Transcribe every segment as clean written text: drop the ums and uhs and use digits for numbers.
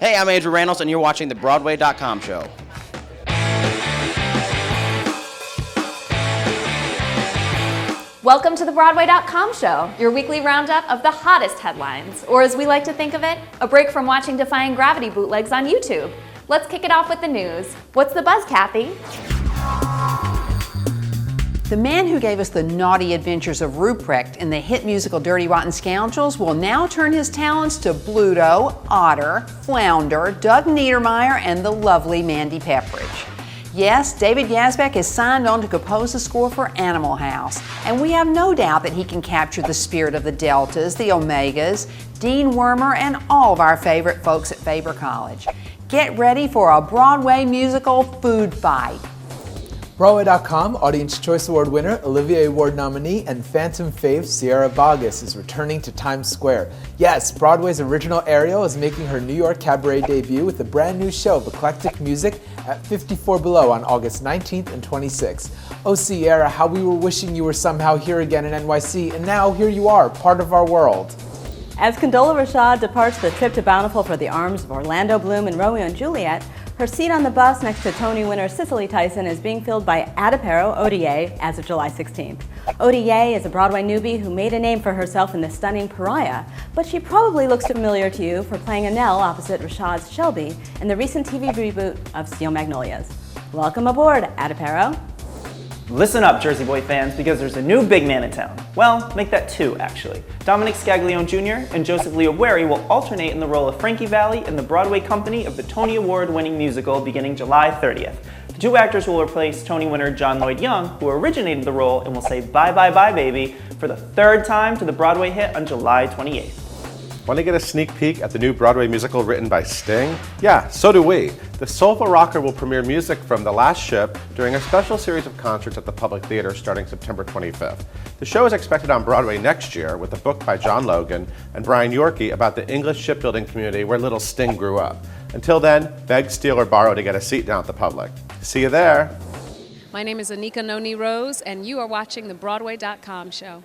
Hey, I'm Andrew Rannells, and you're watching the Broadway.com show. Welcome to the Broadway.com show, your weekly roundup of the hottest headlines, or as we like to think of it, a break from watching Defying Gravity bootlegs on YouTube. Let's kick it off with the news. What's the buzz, Kathy? The man who gave us the naughty adventures of Ruprecht in the hit musical Dirty Rotten Scoundrels will now turn his talents to Bluto, Otter, Flounder, Doug Niedermeyer, and the lovely Mandy Pepperidge. Yes, David Yazbek has signed on to compose the score for Animal House, and we have no doubt that he can capture the spirit of the Deltas, the Omegas, Dean Wormer, and all of our favorite folks at Faber College. Get ready for a Broadway musical food fight. Broadway.com Audience Choice Award winner, Olivier Award nominee, and Phantom fave Sierra Boggess is returning to Times Square. Yes, Broadway's original Ariel is making her New York cabaret debut with a brand new show of eclectic music at 54 Below on August 19th and 26th. Oh, Sierra, how we were wishing you were somehow here again in NYC, and now here you are, part of our world. As Condola Rashad departs the trip to Bountiful for the arms of Orlando Bloom and Romeo and Juliet, her seat on the bus next to Tony winner Cicely Tyson is being filled by Adepero Oduye as of July 16th. Oduye is a Broadway newbie who made a name for herself in the stunning Pariah, but she probably looks familiar to you for playing Annelle opposite Rashad's Shelby in the recent TV reboot of Steel Magnolias. Welcome aboard, Adepero. Listen up, Jersey Boy fans, because there's a new big man in town. Well, make that two, actually. Dominic Scaglione Jr. and Joseph Leobueri will alternate in the role of Frankie Vallis in the Broadway company of the Tony Award-winning musical beginning July 30th. The two actors will replace Tony winner John Lloyd Young, who originated the role and will say bye bye bye baby for the third time to the Broadway hit on July 28th. Want to get a sneak peek at the new Broadway musical written by Sting? Yeah, so do we. The soulful rocker will premiere music from The Last Ship during a special series of concerts at the Public Theater starting September 25th. The show is expected on Broadway next year with a book by John Logan and Brian Yorkey about the English shipbuilding community where little Sting grew up. Until then, beg, steal, or borrow to get a seat down at the Public. See you there. My name is Anika Noni Rose, and you are watching the Broadway.com show.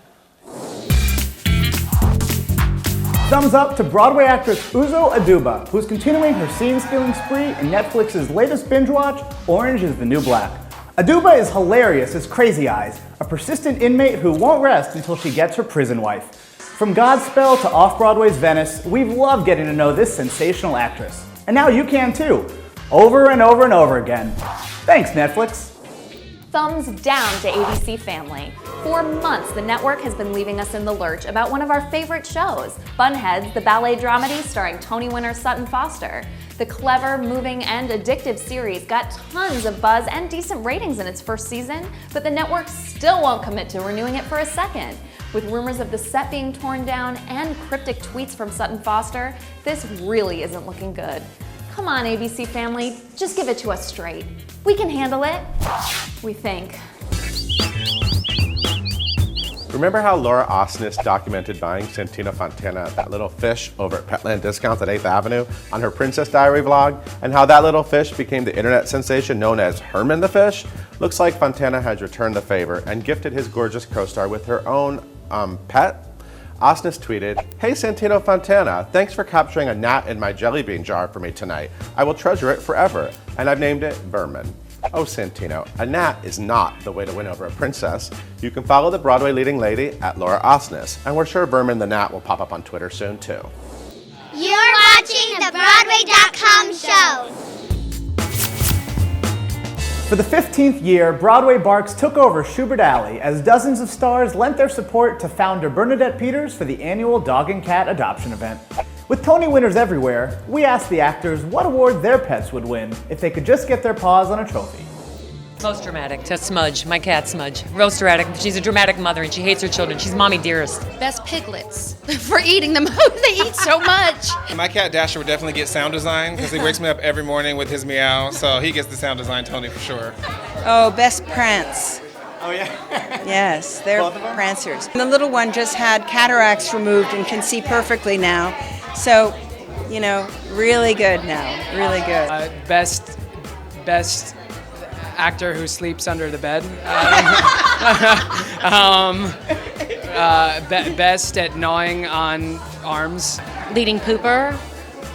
Thumbs up to Broadway actress Uzo Aduba, who's continuing her scene-stealing spree in Netflix's latest binge watch, Orange is the New Black. Aduba is hilarious as Crazy Eyes, a persistent inmate who won't rest until she gets her prison wife. From Godspell to Off-Broadway's Venice, we've loved getting to know this sensational actress. And now you can too, over and over and over again. Thanks, Netflix. Thumbs down to ABC Family. For months, the network has been leaving us in the lurch about one of our favorite shows, Bunheads, the ballet dramedy starring Tony winner Sutton Foster. The clever, moving, and addictive series got tons of buzz and decent ratings in its first season, but the network still won't commit to renewing it for a second. With rumors of the set being torn down and cryptic tweets from Sutton Foster, this really isn't looking good. Come on, ABC Family, just give it to us straight. We can handle it, we think. Remember how Laura Osnes documented buying Santino Fontana, that little fish, over at Petland Discounts at 8th Avenue on her Princess Diary vlog? And how that little fish became the internet sensation known as Herman the Fish? Looks like Fontana has returned the favor and gifted his gorgeous co-star with her own, pet? Osnes tweeted, "Hey Santino Fontana, thanks for capturing a gnat in my jelly bean jar for me tonight. I will treasure it forever, and I've named it Vermin." Oh Santino, a gnat is not the way to win over a princess. You can follow the Broadway leading lady at Laura Osnes, and we're sure Vermin the Gnat will pop up on Twitter soon too. You're watching the Broadway.com show. For the 15th year, Broadway Barks took over Schubert Alley as dozens of stars lent their support to founder Bernadette Peters for the annual Dog and Cat adoption event. With Tony winners everywhere, we asked the actors what award their pets would win if they could just get their paws on a trophy. Most dramatic, to Smudge, my cat Smudge. Most dramatic, she's a dramatic mother and she hates her children. She's mommy dearest. Best piglets for eating them. They eat so much. My cat Dasher would definitely get sound design because he wakes me up every morning with his meow, so he gets the sound design Tony for sure. Oh, best Prance. Oh yeah? Yes, they're prancers. And the little one just had cataracts removed and can see perfectly now. So, you know, really good now, really good. Best actor who sleeps under the bed. Best at gnawing on arms. Leading pooper,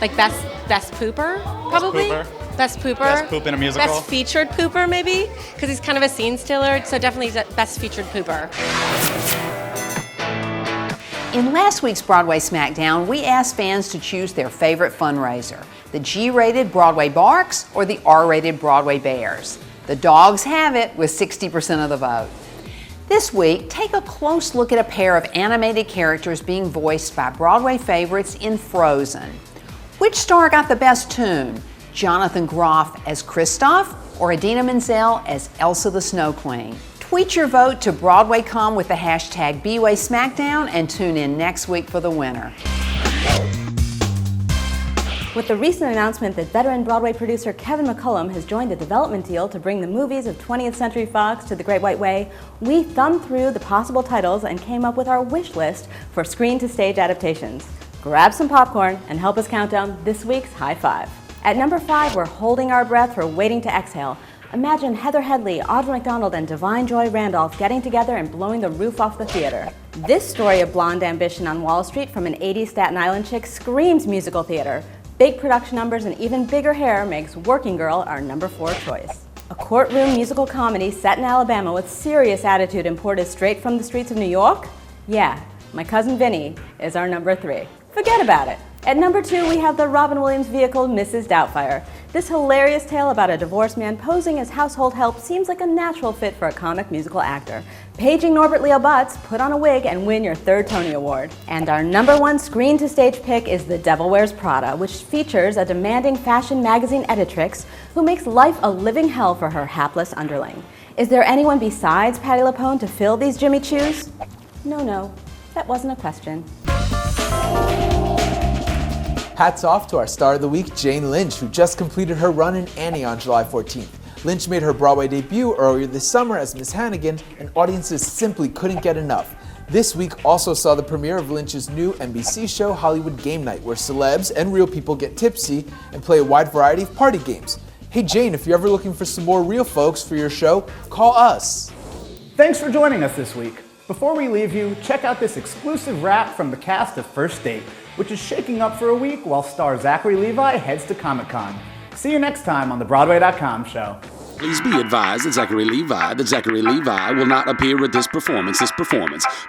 like best Best Pooper, probably. Best Pooper. Best poop in a musical. Best featured pooper, maybe, because he's kind of a scene stealer, so definitely best featured pooper. In last week's Broadway Smackdown, we asked fans to choose their favorite fundraiser, the G-rated Broadway Barks or the R-rated Broadway Bears. The dogs have it with 60% of the vote. This week, take a close look at a pair of animated characters being voiced by Broadway favorites in Frozen. Which star got the best tune? Jonathan Groff as Kristoff or Idina Menzel as Elsa the Snow Queen? Tweet your vote to BroadwayCom with the hashtag #BWaySmackdown and tune in next week for the winner. With the recent announcement that veteran Broadway producer Kevin McCullum has joined a development deal to bring the movies of 20th Century Fox to the Great White Way, we thumbed through the possible titles and came up with our wish list for screen-to-stage adaptations. Grab some popcorn and help us count down this week's High Five. At number 5, we're holding our breath for Waiting to Exhale. Imagine Heather Headley, Audra McDonald, and Divine Joy Randolph getting together and blowing the roof off the theater. This story of blonde ambition on Wall Street from an 80s Staten Island chick screams musical theater. Big production numbers and even bigger hair makes Working Girl our number 4 choice. A courtroom musical comedy set in Alabama with serious attitude imported straight from the streets of New York? Yeah, My Cousin Vinny is our number 3. Forget about it. At number 2, we have the Robin Williams vehicle, Mrs. Doubtfire. This hilarious tale about a divorced man posing as household help seems like a natural fit for a comic musical actor. Paging Norbert Leo Butz, put on a wig and win your 3rd Tony Award. And our number 1 screen-to-stage pick is The Devil Wears Prada, which features a demanding fashion magazine editrix who makes life a living hell for her hapless underling. Is there anyone besides Patti LuPone to fill these Jimmy Choos? No, that wasn't a question. Hats off to our star of the week, Jane Lynch, who just completed her run in Annie on July 14th. Lynch made her Broadway debut earlier this summer as Miss Hannigan, and audiences simply couldn't get enough. This week also saw the premiere of Lynch's new NBC show, Hollywood Game Night, where celebs and real people get tipsy and play a wide variety of party games. Hey Jane, if you're ever looking for some more real folks for your show, call us. Thanks for joining us this week. Before we leave you, check out this exclusive wrap from the cast of First Date, which is shaking up for a week while star Zachary Levi heads to Comic-Con. See you next time on the Broadway.com show. Please be advised that Zachary Levi will not appear at this performance.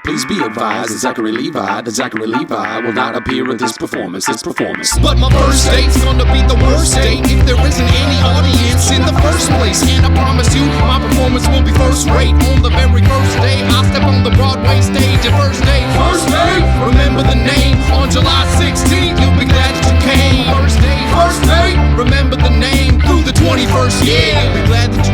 Please be advised that Zachary Levi will not appear at this performance. But my first date's gonna be the worst date if there isn't any audience in the first place. And I promise you, my performance will be first rate. On the very first day, I'll step on the Broadway stage. And first day, remember the name. On July 16th, you'll be glad that you came. First day, remember the name. Through the 21st year, you'll be glad that you